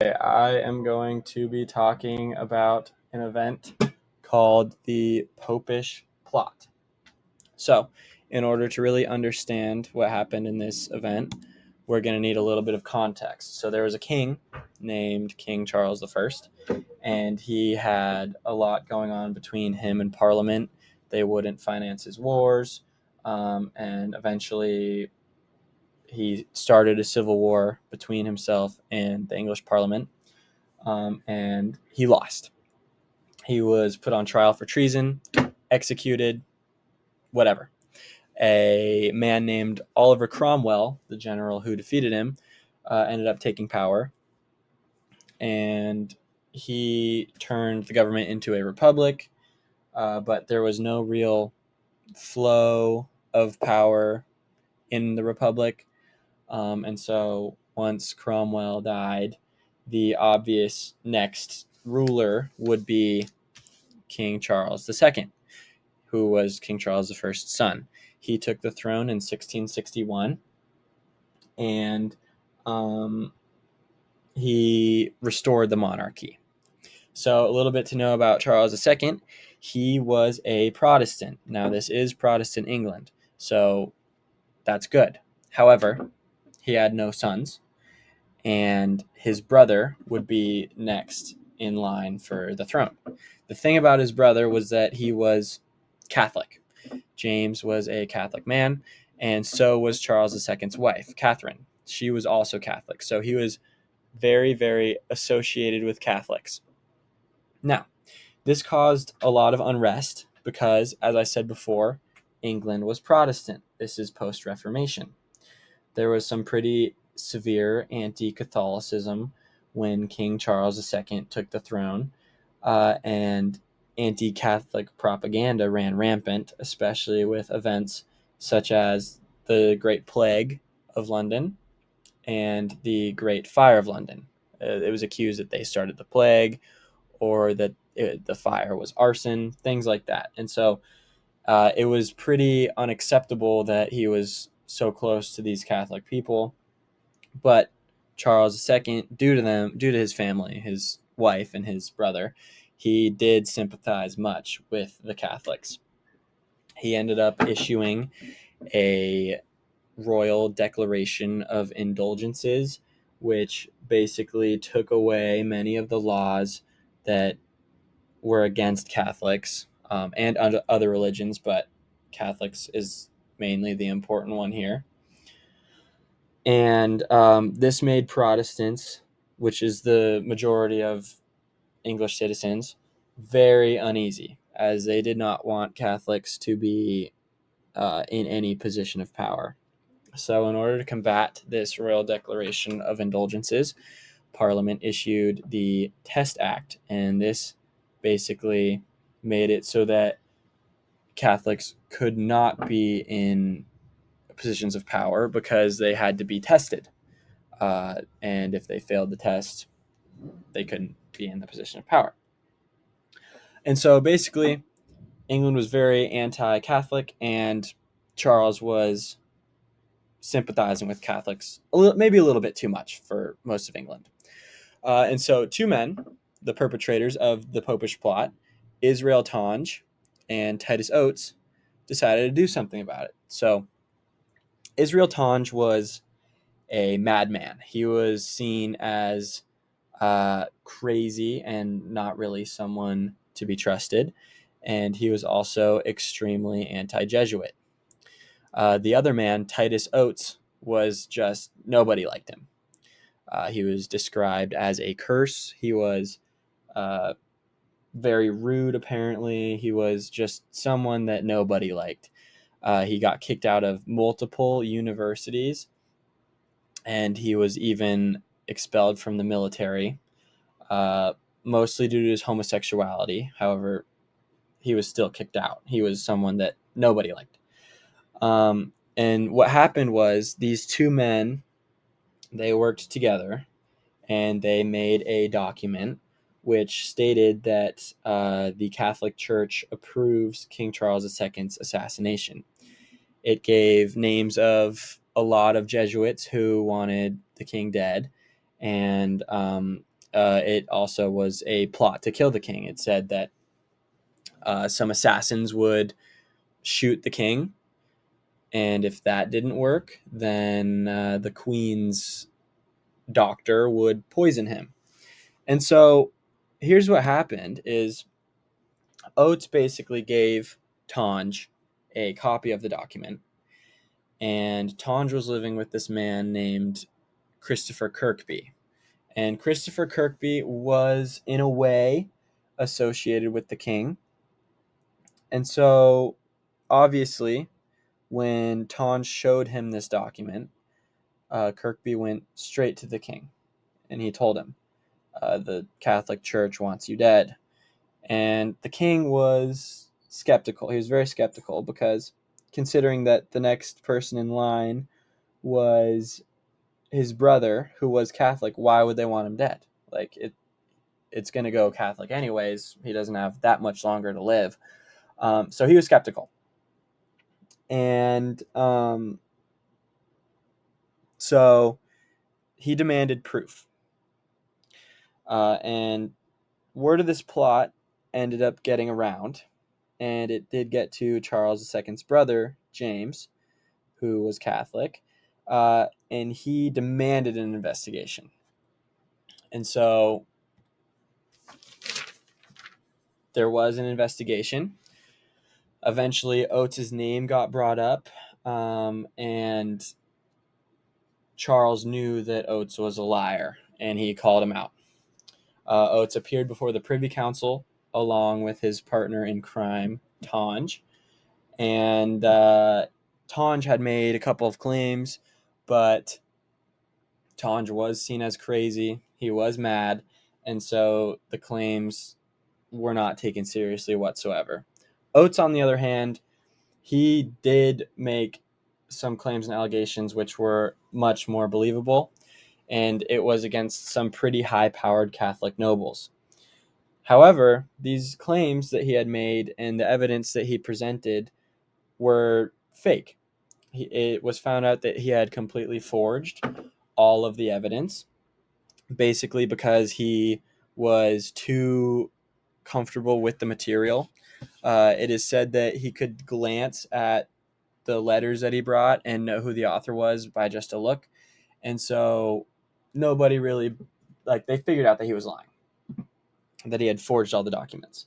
I am going to be talking about an event called the Popish plot. So, in order to really understand what happened in this event, we're going to need a little bit of context. So, there was a king named King Charles I, and he had a lot going on between him and Parliament. They wouldn't finance his wars, and eventually he started a civil war between himself and the English Parliament, and he lost. He was put on trial for treason, executed, whatever. A man named Oliver Cromwell, the general who defeated him, ended up taking power, and he turned the government into a republic, but there was no real flow of power in the republic. And so once Cromwell died, the obvious next ruler would be King Charles II, who was King Charles I's son. He took the throne in 1661, and he restored the monarchy. So a little bit to know about Charles II. He was a Protestant. Now, this is Protestant England, so that's good. However, he had no sons, and his brother would be next in line for the throne. The thing about his brother was that he was Catholic. James was a Catholic man, and so was Charles II's wife, Catherine. She was also Catholic, so he was very, very associated with Catholics. Now, this caused a lot of unrest because, as I said before, England was Protestant. This is post-Reformation. There was some pretty severe anti-Catholicism when King Charles II took the throne, and anti-Catholic propaganda ran rampant, especially with events such as the Great Plague of London and the Great Fire of London. It was accused that they started the plague, or that the fire was arson, things like that. And so it was pretty unacceptable that he was so close to these Catholic people. But Charles II, due to his family, his wife and his brother, he did sympathize much with the Catholics. He ended up issuing a royal declaration of indulgences, which basically took away many of the laws that were against Catholics, and other religions, but Catholics is mainly the important one here. And this made Protestants, which is the majority of English citizens, very uneasy, as they did not want Catholics to be in any position of power. So, in order to combat this Royal Declaration of Indulgences, Parliament issued the Test Act, and this basically made it so that Catholics could not be in positions of power because they had to be tested. And if they failed the test, they couldn't be in the position of power. And so basically, England was very anti-Catholic, and Charles was sympathizing with Catholics, maybe a little bit too much for most of England. And so two men, the perpetrators of the Popish plot, Israel Tonge and Titus Oates, decided to do something about it. So Israel Tonge was a madman. He was seen as crazy and not really someone to be trusted. And he was also extremely anti-Jesuit. The other man, Titus Oates, was just nobody liked him. He was described as a curse. He was very rude, apparently. He was just someone that nobody liked. He got kicked out of multiple universities, and he was even expelled from the military, mostly due to his homosexuality. However, he was still kicked out. He was someone that nobody liked. And what happened was these two men, they worked together, and they made a document which stated that the Catholic Church approves King Charles II's assassination. It gave names of a lot of Jesuits who wanted the king dead, and It also was a plot to kill the king. It said that some assassins would shoot the king, and if that didn't work, then the queen's doctor would poison him. And so here's what happened is Oates basically gave Tonge a copy of the document, and Tonge was living with this man named Christopher Kirkby. And Christopher Kirkby was, in a way, associated with the king. And so, obviously, when Tonge showed him this document, Kirkby went straight to the king, and he told him, the Catholic Church wants you dead. And the king was skeptical. He was very skeptical because, considering that the next person in line was his brother, who was Catholic, why would they want him dead? Like, it's going to go Catholic anyways. He doesn't have that much longer to live. So he was skeptical. And so he demanded proof. And word of this plot ended up getting around, and it did get to Charles II's brother, James, who was Catholic, and he demanded an investigation. And so there was an investigation. Eventually, Oates' name got brought up, and Charles knew that Oates was a liar, and he called him out. Oates appeared before the Privy Council along with his partner in crime, Tonge, and Tonge had made a couple of claims, but Tonge was seen as crazy. He was mad, and so the claims were not taken seriously whatsoever. Oates, on the other hand, he did make some claims and allegations which were much more believable, and it was against some pretty high-powered Catholic nobles. However, these claims that he had made and the evidence that he presented were fake. It was found out that he had completely forged all of the evidence, basically because he was too comfortable with the material. It is said that he could glance at the letters that he brought and know who the author was by just a look. And so nobody really, they figured out that he was lying, that he had forged all the documents.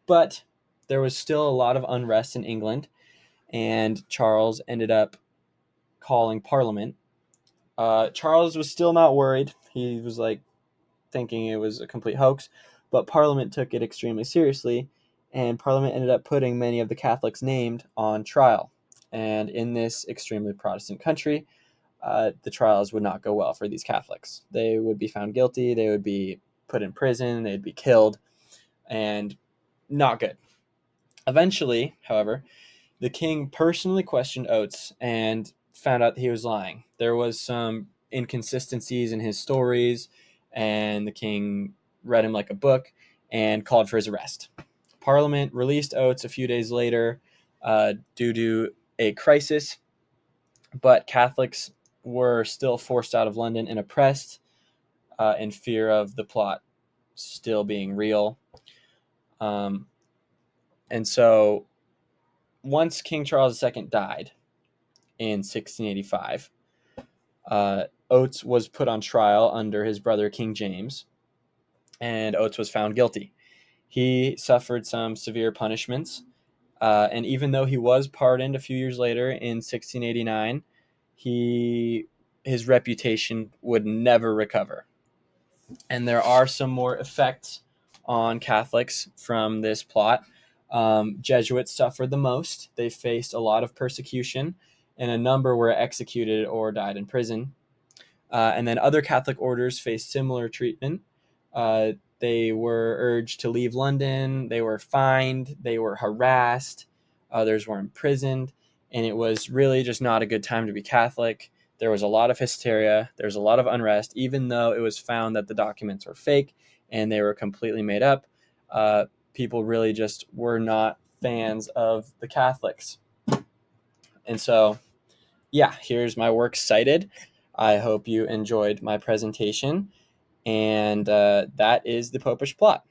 But there was still a lot of unrest in England, and Charles ended up calling Parliament. Charles was still not worried. He was thinking it was a complete hoax, but Parliament took it extremely seriously, and Parliament ended up putting many of the Catholics named on trial. And in this extremely Protestant country, the trials would not go well for these Catholics. They would be found guilty, they would be put in prison, they'd be killed, and not good. Eventually, however, the king personally questioned Oates and found out that he was lying. There was some inconsistencies in his stories, and the king read him like a book and called for his arrest. Parliament released Oates a few days later due to a crisis, but Catholics were still forced out of London and oppressed in fear of the plot still being real. And so once King Charles II died in 1685, Oates was put on trial under his brother King James, and Oates was found guilty. He suffered some severe punishments, and even though he was pardoned a few years later in 1689, his reputation would never recover. And there are some more effects on Catholics from this plot. Jesuits suffered the most. They faced a lot of persecution, and a number were executed or died in prison. And then other Catholic orders faced similar treatment. They were urged to leave London. They were fined. They were harassed. Others were imprisoned. And it was really just not a good time to be Catholic. There was a lot of hysteria. There was a lot of unrest, even though it was found that the documents were fake and they were completely made up. People really just were not fans of the Catholics. And so, yeah, here's my works cited. I hope you enjoyed my presentation. And that is the Popish plot.